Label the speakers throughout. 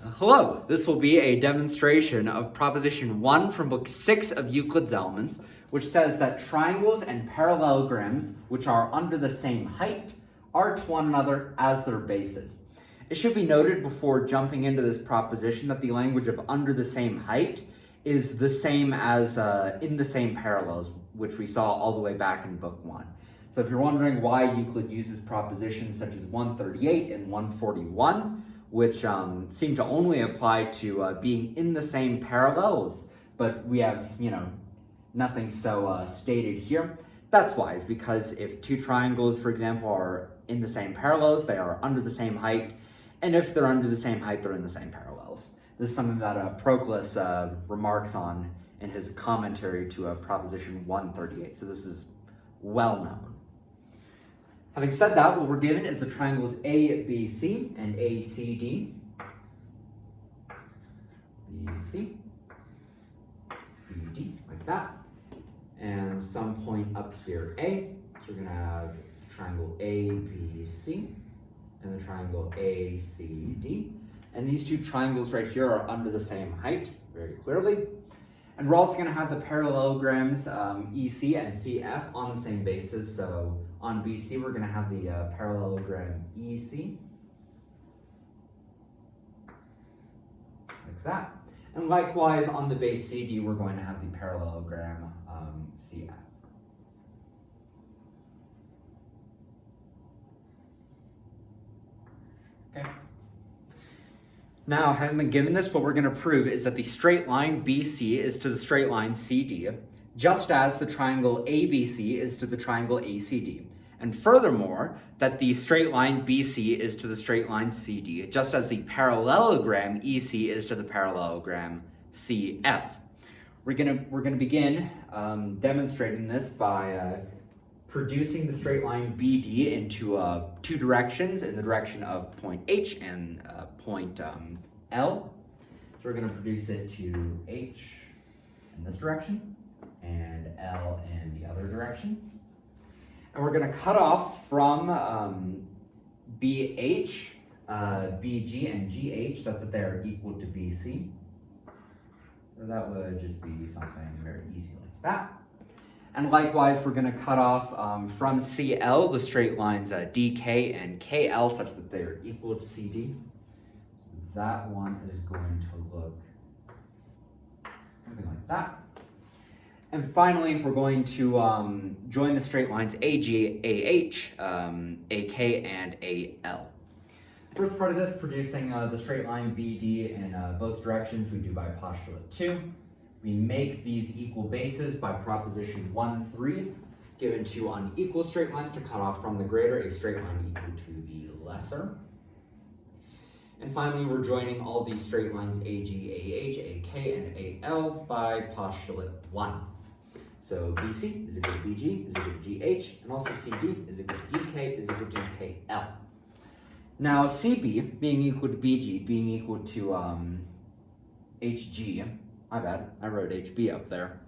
Speaker 1: Hello, this will be a demonstration of Proposition 1 from Book 6 of Euclid's Elements, which says that triangles and parallelograms, which are under the same height, are to one another as their bases. It should be noted before jumping into this proposition that the language of under the same height is the same as in the same parallels, which we saw all the way back in Book 1. So if you're wondering why Euclid uses propositions such as 138 and 141, which seem to only apply to being in the same parallels, but we have, nothing so stated here. That's why, is because if two triangles, for example, are in the same parallels, they are under the same height, and if they're under the same height, they're in the same parallels. This is something that Proclus remarks on in his commentary to Proposition 138, so this is well known. Having said that, what we're given is the triangles ABC and ACD. BC, CD, like that. And some point up here, A. So we're going to have the triangle ABC and the triangle ACD. And these two triangles right here are under the same height, very clearly. And we're also going to have the parallelograms EC and CF on the same basis. So on BC, we're going to have the parallelogram EC, like that. And likewise, on the base CD, we're going to have the parallelogram CF. Okay. Now, having been given this, what we're going to prove is that the straight line BC is to the straight line CD, just as the triangle ABC is to the triangle ACD. And furthermore, that the straight line BC is to the straight line CD, just as the parallelogram EC is to the parallelogram CF. We're gonna begin demonstrating this by producing the straight line BD into two directions, in the direction of point H and point L. So we're going to produce it to H in this direction and L in the other direction. And we're going to cut off from BH, BG, and GH such that they're equal to BC. So that would just be something very easy like that. And likewise, we're going to cut off from CL the straight lines DK and KL such that they are equal to CD. So that one is going to look something like that. And finally, we're going to join the straight lines AG, AH, AK, and AL. First part of this, producing the straight line BD in both directions, we do by postulate 2. We make these equal bases by proposition 1-3, given two unequal straight lines to cut off from the greater, a straight line equal to the lesser. And finally, we're joining all these straight lines AG, AH, AK, and AL by postulate 1. So BC is equal to BG is equal to GH, and also CD is equal to DK is equal to KL. Now CB being equal to BG being equal to HG, my bad, I wrote HB up there.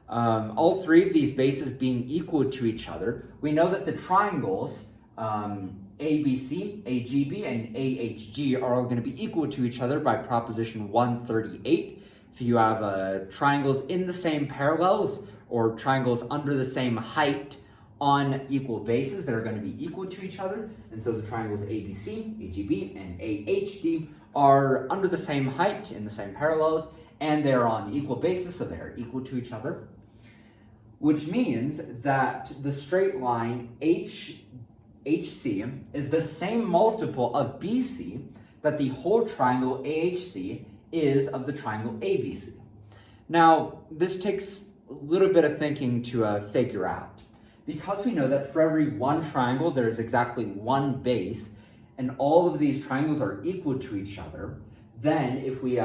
Speaker 1: All three of these bases being equal to each other, we know that the triangles ABC, AGB, and AHG are all going to be equal to each other by proposition 138. If you have triangles in the same parallels or triangles under the same height on equal bases that are going to be equal to each other, and so the triangles ABC, AGB, and AHD are under the same height in the same parallels, and they're on equal basis, so they're equal to each other, which means that the straight line HC is the same multiple of BC that the whole triangle AHC is of the triangle ABC. Now, this takes a little bit of thinking to figure out. Because we know that for every one triangle, there is exactly one base, and all of these triangles are equal to each other, then if we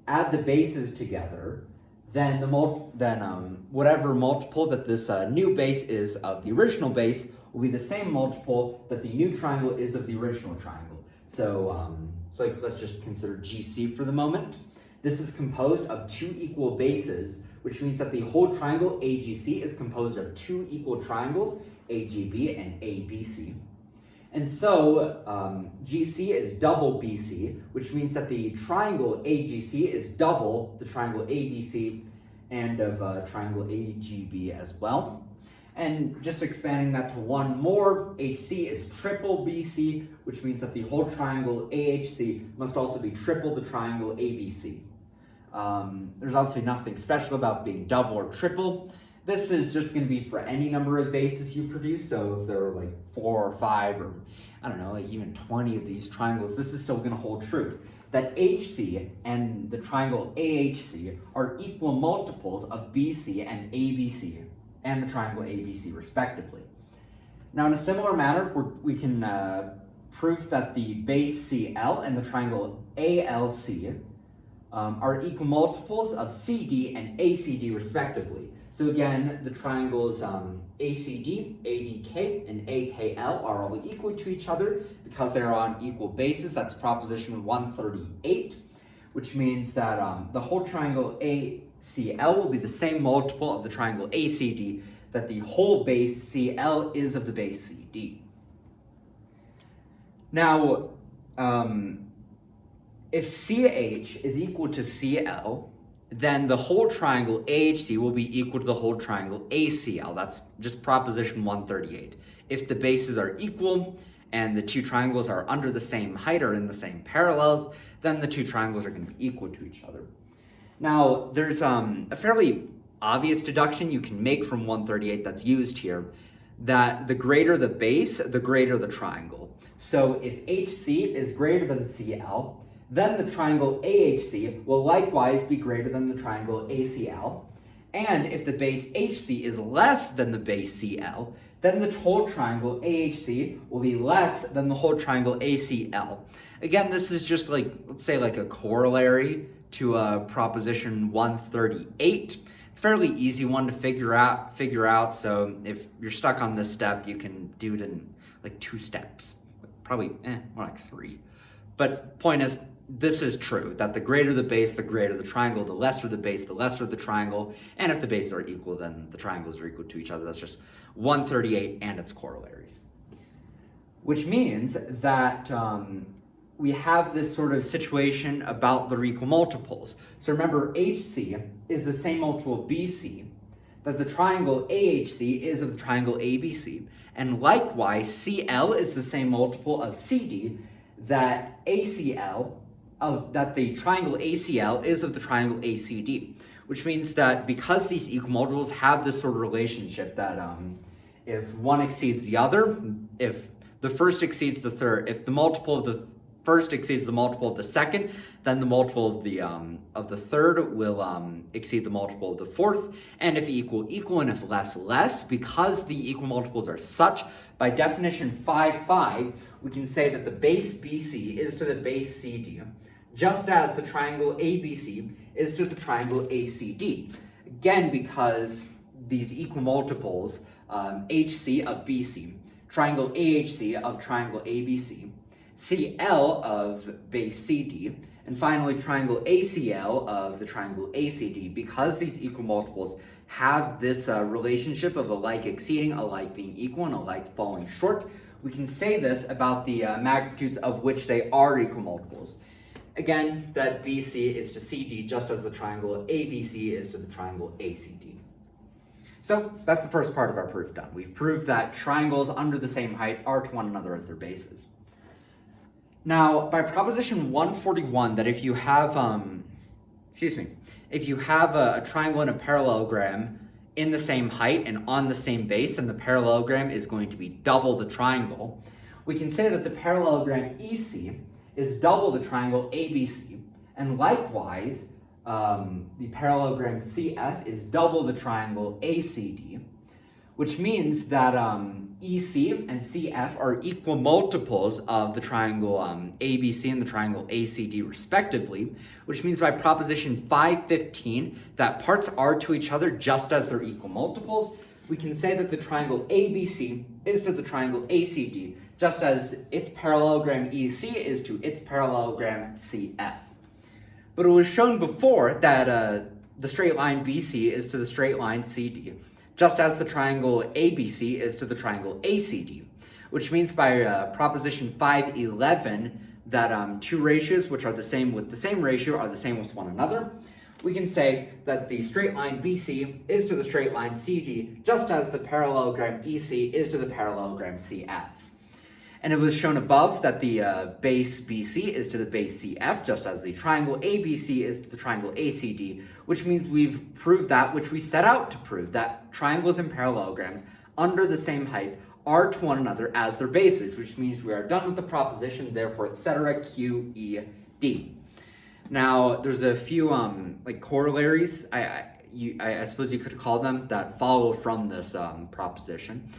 Speaker 1: add the bases together, then whatever multiple that this new base is of the original base will be the same multiple that the new triangle is of the original triangle. So, let's just consider GC for the moment. This is composed of two equal bases, which means that the whole triangle AGC is composed of two equal triangles, AGB and ABC. And so GC is double BC, which means that the triangle AGC is double the triangle ABC and of triangle AGB as well. And just expanding that to one more, HC is triple BC, which means that the whole triangle AHC must also be triple the triangle ABC. There's obviously nothing special about being double or triple. This is just going to be for any number of bases you produce. So if there are like 4 or 5 or I don't know, like even 20 of these triangles, this is still going to hold true. That HC and the triangle AHC are equal multiples of BC and ABC and the triangle ABC respectively. Now in a similar manner, we can prove that the base CL and the triangle ALC are equal multiples of CD and ACD respectively. So again, the triangles ACD, ADK, and AKL are all equal to each other because they're on equal bases. That's proposition 138, which means that the whole triangle ACL will be the same multiple of the triangle ACD that the whole base CL is of the base CD. Now, if CH is equal to CL, then the whole triangle AHC will be equal to the whole triangle ACL. That's just proposition 138. If the bases are equal and the two triangles are under the same height or in the same parallels, then the two triangles are going to be equal to each other. Now, there's a fairly obvious deduction you can make from 138 that's used here, that the greater the base, the greater the triangle. So if HC is greater than CL, then the triangle AHC will likewise be greater than the triangle ACL. And if the base HC is less than the base CL, then the whole triangle AHC will be less than the whole triangle ACL. Again, this is just like, let's say like a corollary to proposition 138. It's a fairly easy one to figure out. So if you're stuck on this step, you can do it in like 2 steps, probably more like 3. But point is, this is true, that the greater the base, the greater the triangle, the lesser the base, the lesser the triangle, and if the bases are equal, then the triangles are equal to each other. That's just 138 and its corollaries. Which means that we have this sort of situation about the equal multiples. So remember, HC is the same multiple of BC that the triangle AHC is of the triangle ABC, and likewise, CL is the same multiple of CD that that the triangle ACL is of the triangle ACD, which means that because these equal multiples have this sort of relationship that if one exceeds the other, if the first exceeds the third, if the multiple of the first exceeds the multiple of the second, then the multiple of the third will exceed the multiple of the fourth, and if equal, and if less, because the equal multiples are such, by definition 5.5, we can say that the base BC is to the base CD, just as the triangle ABC is to the triangle ACD. Again, because these equal multiples, HC of BC, triangle AHC of triangle ABC, CL of base CD, and finally triangle ACL of the triangle ACD, because these equal multiples have this relationship of a like exceeding, a like being equal, and a like falling short, we can say this about the magnitudes of which they are equal multiples. Again, that BC is to CD just as the triangle ABC is to the triangle ACD. So that's the first part of our proof done. We've proved that triangles under the same height are to one another as their bases. Now, by proposition 141, that if you have, if you have a triangle and a parallelogram in the same height and on the same base, then the parallelogram is going to be double the triangle. We can say that the parallelogram EC is double the triangle ABC, and likewise, the parallelogram CF is double the triangle ACD, which means that EC and CF are equal multiples of the triangle ABC and the triangle ACD respectively, which means by proposition 515 that parts are to each other just as they're equal multiples. We can say that the triangle ABC is to the triangle ACD just as its parallelogram EC is to its parallelogram CF. But it was shown before that the straight line BC is to the straight line CD, just as the triangle ABC is to the triangle ACD. which means by proposition 5.11 that two ratios which are the same with the same ratio are the same with one another. We can say that the straight line BC is to the straight line CD, just as the parallelogram EC is to the parallelogram CF. And it was shown above that the base BC is to the base CF, just as the triangle ABC is to the triangle ACD, which means we've proved that which we set out to prove, that triangles and parallelograms under the same height are to one another as their bases, which means we are done with the proposition, therefore, etc. Q, E, D. Now, there's a few like corollaries, I suppose you could call them, that follow from this proposition.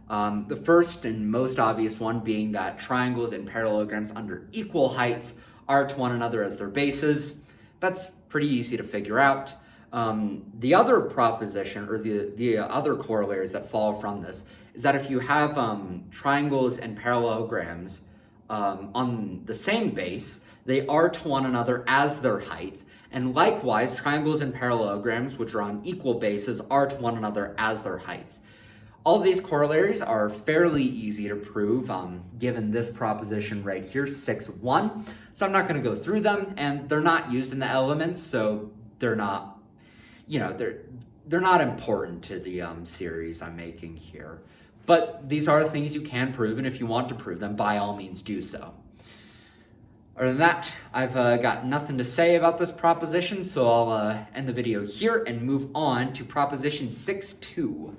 Speaker 1: The first and most obvious one being that triangles and parallelograms under equal heights are to one another as their bases. That's pretty easy to figure out. The other proposition, or the other corollaries that follow from this, is that if you have triangles and parallelograms on the same base, they are to one another as their heights, and likewise, triangles and parallelograms, which are on equal bases, are to one another as their heights. All of these corollaries are fairly easy to prove, given this proposition right here, 6.1. So I'm not going to go through them, and they're not used in the elements, so they're not, they're not important to the series I'm making here. But these are things you can prove, and if you want to prove them, by all means do so. Other than that, I've got nothing to say about this proposition, so I'll end the video here and move on to proposition 6.2.